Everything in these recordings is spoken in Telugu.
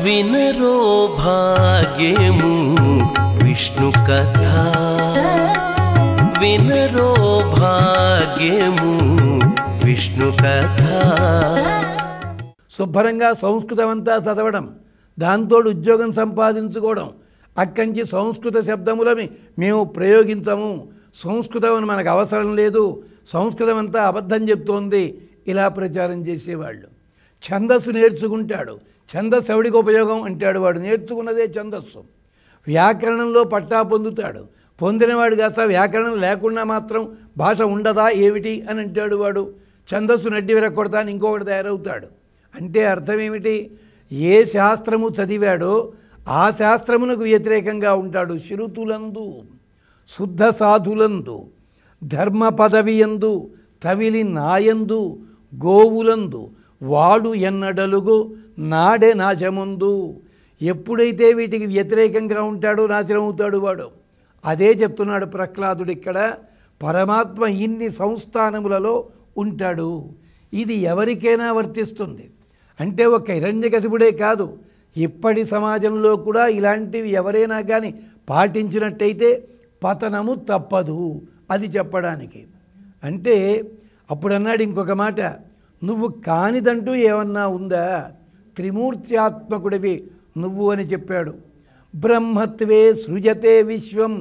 వినరో భాగ్యము విష్ణు కథ, వినరో భాగ్యము విష్ణు కథ. శుభ్రంగా సంస్కృతం అంతా చదవడం, దాంతో ఉద్యోగం సంపాదించుకోవడం, అక్కడి నుంచి సంస్కృత శబ్దములని మేము ప్రయోగించము, సంస్కృతం అని మనకు అవసరం లేదు, సంస్కృతం అంతా అబద్ధం చెప్తోంది, ఇలా ప్రచారం చేసేవాళ్ళు. ఛందస్సు నేర్చుకుంటాడు, ఛందస్సు ఎవడికి ఉపయోగం అంటాడు, వాడు నేర్చుకున్నదే ఛందస్సు. వ్యాకరణంలో పట్టా పొందుతాడు, పొందినవాడు కాస్త వ్యాకరణం లేకుండా మాత్రం భాష ఉండదా ఏమిటి అని అంటాడు వాడు. ఛందస్సు నడ్డి విరగొడతాను ఇంకొకటి తయారవుతాడు. అంటే అర్థం ఏమిటి? ఏ శాస్త్రము చదివాడో ఆ శాస్త్రమునకు వ్యతిరేకంగా ఉంటాడు. శృతులందు, శుద్ధ సాధులందు, ధర్మ పదవియందు, తవిలి నాయందు, గోవులందు వాడు ఎన్నడలుగు నాడే నాశముందు. ఎప్పుడైతే వీటికి వ్యతిరేకంగా ఉంటాడో నాశనం అవుతాడు వాడు. అదే చెప్తున్నాడు ప్రహ్లాదుడు ఇక్కడ. పరమాత్మ ఇన్ని సంస్థానములలో ఉంటాడు. ఇది ఎవరికైనా వర్తిస్తుంది. అంటే ఒక హిరణ్యకశిపుడే కాదు, ఇప్పటి సమాజంలో కూడా ఇలాంటివి ఎవరైనా కానీ పాటించినట్టయితే పతనము తప్పదు. అది చెప్పడానికి. అంటే అప్పుడన్నాడు ఇంకొక మాట, నువ్వు కానిదంటూ ఏమన్నా ఉందా? త్రిమూర్త్యాత్మకుడివి నువ్వు అని చెప్పాడు. బ్రహ్మత్వే సృజతే విశ్వం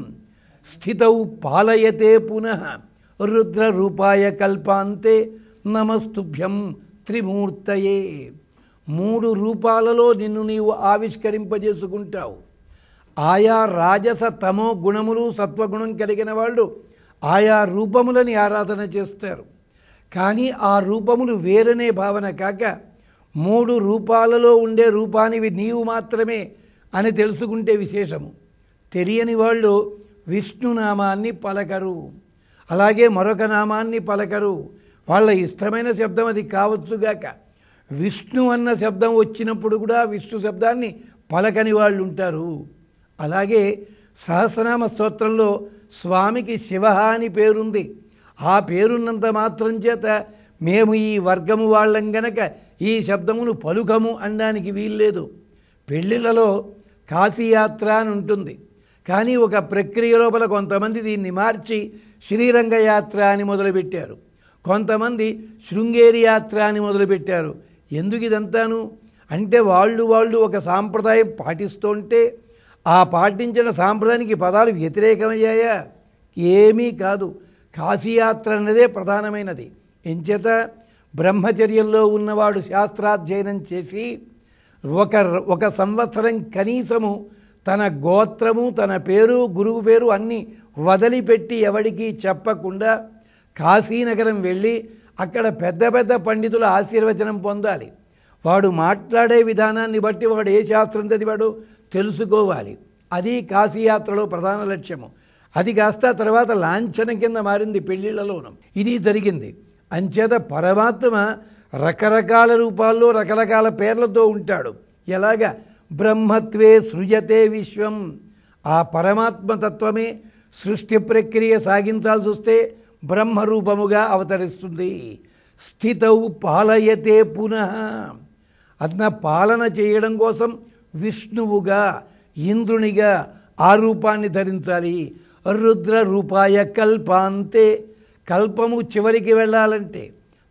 స్థితౌ పాలయతే పునః రుద్ర రూపాయ కల్పాంతే నమస్తుభ్యం త్రిమూర్తయే. 3 రూపాలలో నిన్ను నీవు ఆవిష్కరింపజేసుకుంటావు. ఆయా రాజస తమో గుణములు సత్వగుణం కలిగిన వాళ్ళు ఆయా రూపములని ఆరాధన చేస్తారు. కానీ ఆ రూపములు వేరనే భావన కాక 3 రూపాలలో ఉండే రూపానివి నీవు మాత్రమే అని తెలుసుకుంటే విశేషము. తెలియని వాళ్ళు విష్ణునామాన్ని పలకరు, అలాగే మరొక నామాన్ని పలకరు. వాళ్ళ ఇష్టమైన శబ్దం అది కావచ్చుగాక. విష్ణు అన్న శబ్దం వచ్చినప్పుడు కూడా విష్ణు శబ్దాన్ని పలకని వాళ్ళు ఉంటారు. అలాగే సహస్రనామ స్తోత్రంలో స్వామికి శివ అని పేరుంది. ఆ పేరున్నంత మాత్రం చేత మేము ఈ వర్గము వాళ్ళం గనక ఈ శబ్దమును పలుకము అనడానికి వీల్లేదు. పెళ్ళిళ్ళలో కాశీయాత్ర అని ఉంటుంది, కానీ ఒక ప్రక్రియ లోపల కొంతమంది దీన్ని మార్చి శ్రీరంగయాత్ర అని మొదలుపెట్టారు, కొంతమంది శృంగేరి యాత్ర అని మొదలుపెట్టారు. ఎందుకు ఇదంతాను అంటే వాళ్ళు ఒక సాంప్రదాయం పాటిస్తుంటే ఆ పాటించిన సాంప్రదాయానికి పదాలు వ్యతిరేకమయ్యాయా? ఏమీ కాదు. కాశీయాత్ర అన్నదే ప్రధానమైనది. ఎంచేత బ్రహ్మచర్యంలో ఉన్నవాడు శాస్త్రాధ్యయనం చేసి ఒక సంవత్సరం కనీసము తన గోత్రము, తన పేరు, గురువు పేరు అన్నీ వదిలిపెట్టి ఎవడికి చెప్పకుండా కాశీనగరం వెళ్ళి అక్కడ పెద్ద పెద్ద పండితుల ఆశీర్వచనం పొందాలి. వాడు మాట్లాడే విధానాన్ని బట్టి వాడు ఏ శాస్త్రం చదివాడో తెలుసుకోవాలి. అది కాశీయాత్రలో ప్రధాన లక్ష్యము. అది కాస్త తర్వాత లాంఛనం కింద మారింది పెళ్ళిళ్ళలోనూ. ఇది జరిగింది. అంచేత పరమాత్మ రకరకాల రూపాల్లో రకరకాల పేర్లతో ఉంటాడు. ఎలాగా? బ్రహ్మత్వే సృజతే విశ్వం. ఆ పరమాత్మతత్వమే సృష్టి ప్రక్రియ సాగించాల్సి వస్తే బ్రహ్మరూపముగా అవతరిస్తుంది. స్థితౌ పాలయతే పునః. అదన పాలన చేయడం కోసం విష్ణువుగా, ఇంద్రునిగా ఆ రూపాన్ని ధరించాలి. రుద్ర రూపాయ కల్పాంతే. కల్పము చివరికి వెళ్ళాలంటే,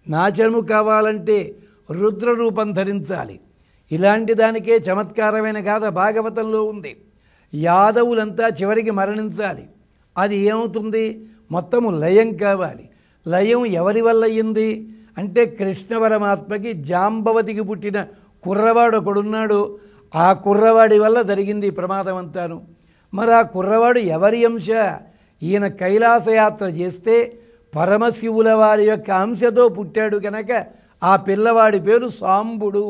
నాశనము కావాలంటే రుద్ర రూపం ధరించాలి. ఇలాంటి దానికే చమత్కారమైన గాథ భాగవతంలో ఉంది. యాదవులంతా చివరికి మరణించాలి. అది ఏమవుతుంది? మొత్తము లయం కావాలి. లయం ఎవరి వల్ల అయ్యింది అంటే కృష్ణ పరమాత్మకి జాంబవతికి పుట్టిన కుర్రవాడు ఒకడున్నాడు. ఆ కుర్రవాడి వల్ల జరిగింది ప్రమాదం అంతాను. మరి ఆ కుర్రవాడు ఎవరి అంశ? ఈయన కైలాసయాత్ర చేస్తే పరమశివుల వారి యొక్క అంశతో పుట్టాడు కనుక ఆ పిల్లవాడి పేరు సాంబుడు.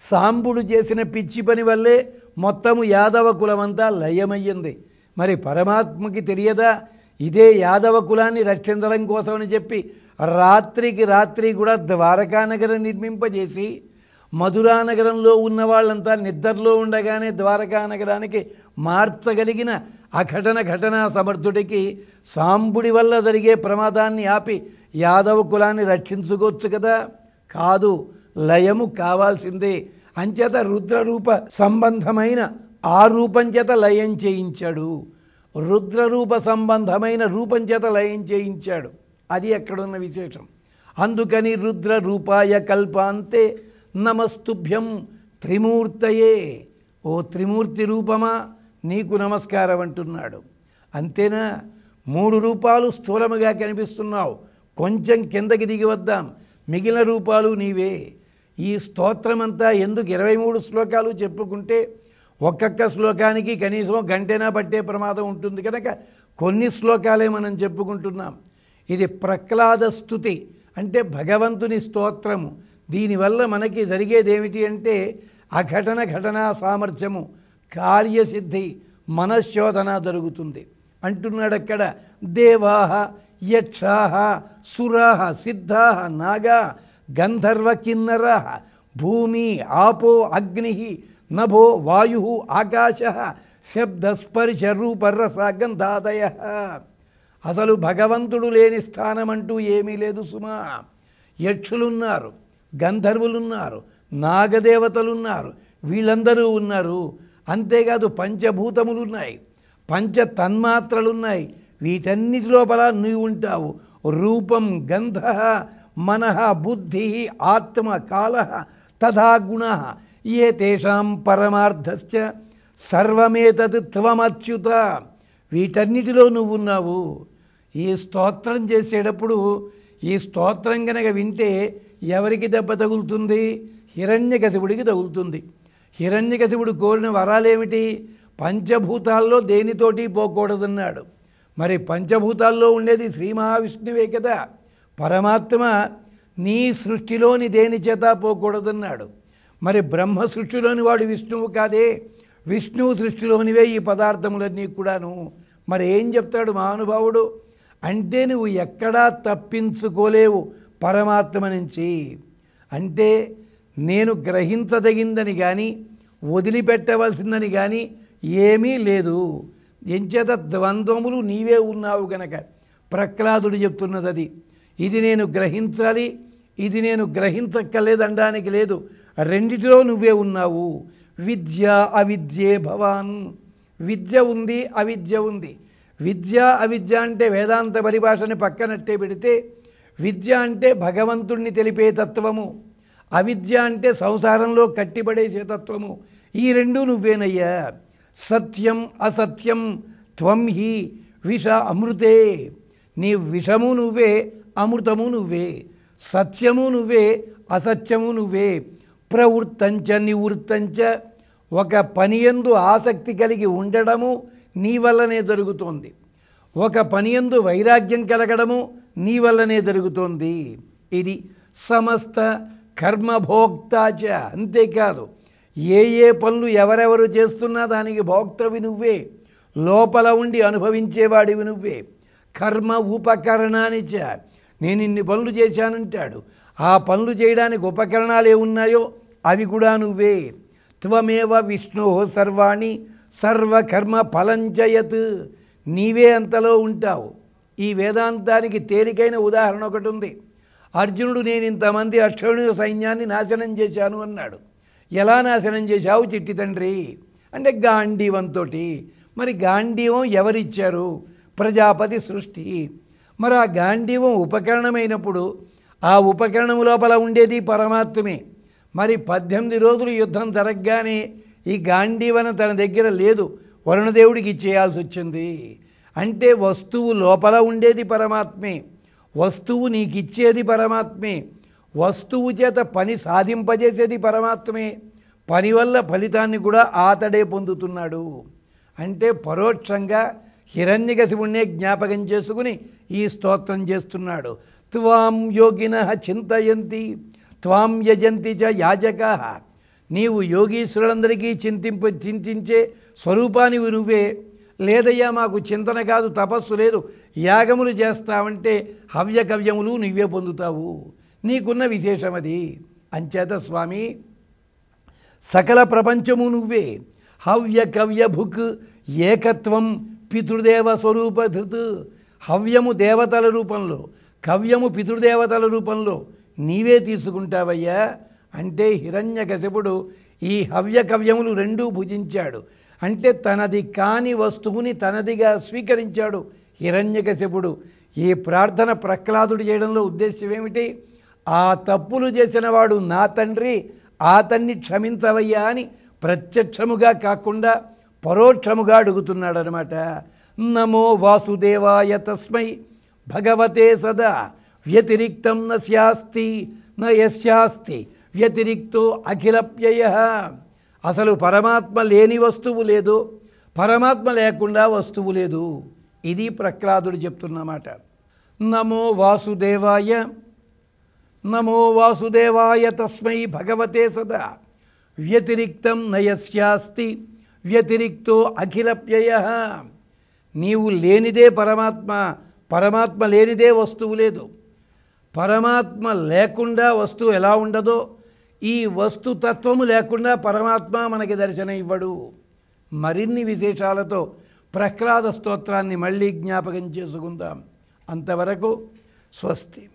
సాంబుడు చేసిన పిచ్చి పని వల్లే మొత్తము యాదవ కులమంతా లయమయ్యింది. మరి పరమాత్మకి తెలియదా? ఇదే యాదవ కులాన్ని రక్షించడం కోసమని చెప్పి రాత్రికి రాత్రి కూడా ద్వారకానగరం నిర్మింపజేసి మధురానగరంలో ఉన్న వాళ్ళంతా నిద్రలో ఉండగానే ద్వారకానగరానికి మార్చగలిగిన ఘటనా సమర్థుడికి సాంబుడి వల్ల జరిగే ప్రమాదాన్ని ఆపి యాదవ కులాన్ని రక్షించుకోవచ్చు కదా? కాదు, లయము కావాల్సిందే. అంచేత రుద్రరూప సంబంధమైన ఆ రూపం చేత లయం చేయించాడు. రుద్రరూప సంబంధమైన రూపం చేత లయం చేయించాడు. అది ఎక్కడున్న విశేషం. అందుకని రుద్ర రూపాయ కల్పాంతే నమస్తుభ్యం త్రిమూర్తయే, ఓ త్రిమూర్తి రూపమా నీకు నమస్కారం అంటున్నాడు. అంతేనా? 3 రూపాలు స్థూలముగా కనిపిస్తున్నావు, కొంచెం కిందకి దిగి వద్దాం, మిగిలిన రూపాలు నీవే. ఈ స్తోత్రమంతా ఎందుకు 23 శ్లోకాలు చెప్పుకుంటే ఒక్కొక్క శ్లోకానికి కనీసం గంటైనా పట్టే ప్రమాదం ఉంటుంది కనుక కొన్ని శ్లోకాలే మనం చెప్పుకుంటున్నాం. ఇది ప్రహ్లాద స్తుతి అంటే భగవంతుని స్తోత్రము. దీనివల్ల మనకి జరిగేది ఏమిటి అంటే అఘటన ఘటనా సామర్థ్యము, కార్యసిద్ధి, మనశ్శోధన జరుగుతుంది అంటున్నాడు అక్కడ. దేవాః యక్షాః సురాః సిద్ధాః నాగా గంధర్వ కిన్నరాః భూమి ఆపో అగ్నిః నభో వాయుః ఆకాశః శబ్దస్పర్శ రూపరస గంధాదయః. అసలు భగవంతుడు లేని స్థానం అంటూ ఏమీ లేదు సుమా. యక్షులున్నారు, గంధర్వులున్నారు, నాగదేవతలున్నారు, వీళ్ళందరూ ఉన్నారు. అంతేకాదు పంచభూతములున్నాయి, పంచ తన్మాత్రలున్నాయి. వీటన్నిటి లోపల నువ్వు ఉంటావు. రూపం గంధ మనః బుద్ధి ఆత్మ కాల తథా గుణ ఏ తేషాం పరమార్థశ్చ సర్వమేతత్ త్వమచ్యుత. వీటన్నిటిలో నువ్వున్నావు. ఈ స్తోత్రం చేసేటప్పుడు ఈ స్తోత్రం కనుక వింటే ఎవరికి దెబ్బ తగులుతుంది? హిరణ్యకశిపుడికి తగులుతుంది. హిరణ్యకశిపుడు కోరిన వరాలేమిటి? పంచభూతాల్లో దేనితోటి పోకూడదన్నాడు. మరి పంచభూతాల్లో ఉండేది శ్రీ మహావిష్ణువే కదా. పరమాత్మ నీ సృష్టిలోని దేని చేత పోకూడదన్నాడు. మరి బ్రహ్మ సృష్టిలోని వాడు విష్ణువు కాదే, విష్ణువు సృష్టిలోనివే ఈ పదార్థములన్నీ కూడాను. మరి ఏం చెప్తాడు మహానుభావుడు అంటే నువ్వు ఎక్కడా తప్పించుకోలేవు పరమాత్మ నుంచి. అంటే నేను గ్రహించదగిందని కానీ వదిలిపెట్టవలసిందని కానీ ఏమీ లేదు. ఎంచేత ద్వంద్వములు నీవే ఉన్నావు గనక ప్రహ్లాదుడు చెప్తున్నది అది. ఇది నేను గ్రహించాలి, ఇది నేను గ్రహించక్కర్లేదనడానికి లేదు, రెండిటిలో నువ్వే ఉన్నావు. విద్య అవిద్యే భవాన్. విద్య ఉంది, అవిద్య ఉంది. విద్య అవిద్య అంటే వేదాంత పరిభాషని పక్కనట్టే పెడితే విద్య అంటే భగవంతుణ్ణి తెలిపే తత్వము, అవిద్య అంటే సంసారంలో కట్టిపడేసే తత్వము. ఈ రెండు నువ్వేనయ్యా. సత్యం అసత్యం త్వం హి విష అమృతే. నీ విషము నువ్వే, అమృతము నువ్వే, సత్యము నువ్వే, అసత్యము నువ్వే. ప్రవృత్తంచ నివృత్తంచ. ఒక పనియందు ఆసక్తి కలిగి ఉండడము నీ వల్లనే జరుగుతోంది, ఒక పనియందు వైరాగ్యం కలగడము నీ వల్లనే జరుగుతోంది. ఇది సమస్త కర్మభోక్తాచ. అంతేకాదు ఏ ఏ పనులు ఎవరెవరు చేస్తున్నా దానికి భోక్తవి నువ్వే, లోపల ఉండి అనుభవించేవాడివి నువ్వే. కర్మ ఉపకరణానిచ. నేను ఇన్ని పనులు చేశానంటాడు, ఆ పనులు చేయడానికి ఉపకరణాలు ఏమున్నాయో అవి కూడా నువ్వే. త్వమేవ విష్ణో సర్వాణి సర్వకర్మ ఫలంచయత్. నీవే అంతలో ఉంటావు. ఈ వేదాంతానికి తేలికైన ఉదాహరణ ఒకటి ఉంది. అర్జునుడు నేను ఇంతమంది అక్షౌహిణి సైన్యాన్ని నాశనం చేశాను అన్నాడు. ఎలా నాశనం చేశావు చిట్టి తండ్రి అంటే గాంధీవంతో. మరి గాంధీవం ఎవరిచ్చారు? ప్రజాపతి సృష్టి. మరి ఆ గాంధీవం ఉపకరణమైనప్పుడు ఆ ఉపకరణం లోపల ఉండేది పరమాత్మే. మరి 18 రోజులు యుద్ధం జరగగానే ఈ గాంధీవన తన దగ్గర లేదు, వరుణదేవుడికి ఇచ్చేయాల్సి వచ్చింది. అంటే వస్తువు లోపల ఉండేది పరమాత్మే, వస్తువు నీకు ఇచ్చేది పరమాత్మే, వస్తువు చేత పని సాధింపజేసేది పరమాత్మే, పని వల్ల ఫలితాన్ని కూడా ఆతడే పొందుతున్నాడు. అంటే పరోక్షంగా హిరణ్యకశిపుణ్ణే జ్ఞాపకం చేసుకుని ఈ స్తోత్రం చేస్తున్నాడు. త్వాం యోగినః చింతయంతి త్వాం యజంతి చ యాజకాః. నీవు యోగీశ్వరులందరికీ చింతించే స్వరూపానివి నువ్వే. లేదయ్యా మాకు చింతన కాదు, తపస్సు లేదు, యాగములు చేస్తావంటే హవ్య కవ్యములు నువ్వే పొందుతావు. నీకున్న విశేషం అది. అంచేత స్వామి సకల ప్రపంచము నువ్వే. హవ్య కవ్య భుక్ ఏకత్వం పితృదేవ స్వరూప ధృత్. హవ్యము దేవతల రూపంలో, కవ్యము పితృదేవతల రూపంలో నీవే తీసుకుంటావయ్యా. అంటే హిరణ్యకశిపుడు ఈ హవ్యకవ్యములు రెండూ భుజించాడు. అంటే తనది కాని వస్తువుని తనదిగా స్వీకరించాడు హిరణ్యకశిపుడు. ఈ ప్రార్థన ప్రహ్లాదుడు చేయడంలో ఉద్దేశం ఏమిటి? ఆ తప్పులు చేసిన వాడు నా తండ్రి, అతన్ని క్షమించవయ్యా అని ప్రత్యక్షముగా కాకుండా పరోక్షముగా అడుగుతున్నాడు అనమాట. నమో వాసుదేవాయ తస్మై భగవతే సదా వ్యతిరిక్తం న స్యాస్తి న యస్యాస్తి వ్యతిరిక్తో అఖిలప్యయ. అసలు పరమాత్మ లేని వస్తువు లేదు, పరమాత్మ లేకుండా వస్తువు లేదు. ఇది ప్రహ్లాదుడు చెప్తున్నమాట. నమో వాసుదేవాయ, నమో వాసుదేవాయ తస్మై భగవతే సదా వ్యతిరిక్తం నయస్యాస్తి వ్యతిరిక్తో అఖిలప్యయ. నీవు లేనిదే పరమాత్మ, పరమాత్మ లేనిదే వస్తువు లేదు. పరమాత్మ లేకుండా వస్తువు ఎలా ఉండదో ఈ వస్తుతత్వము లేకుండా పరమాత్మ మనకి దర్శనం ఇవ్వడు. మరిన్ని విశేషాలతో ప్రహ్లాద స్తోత్రాన్ని మళ్ళీ జ్ఞాపకం చేసుకుందాం. అంతవరకు స్వస్తి.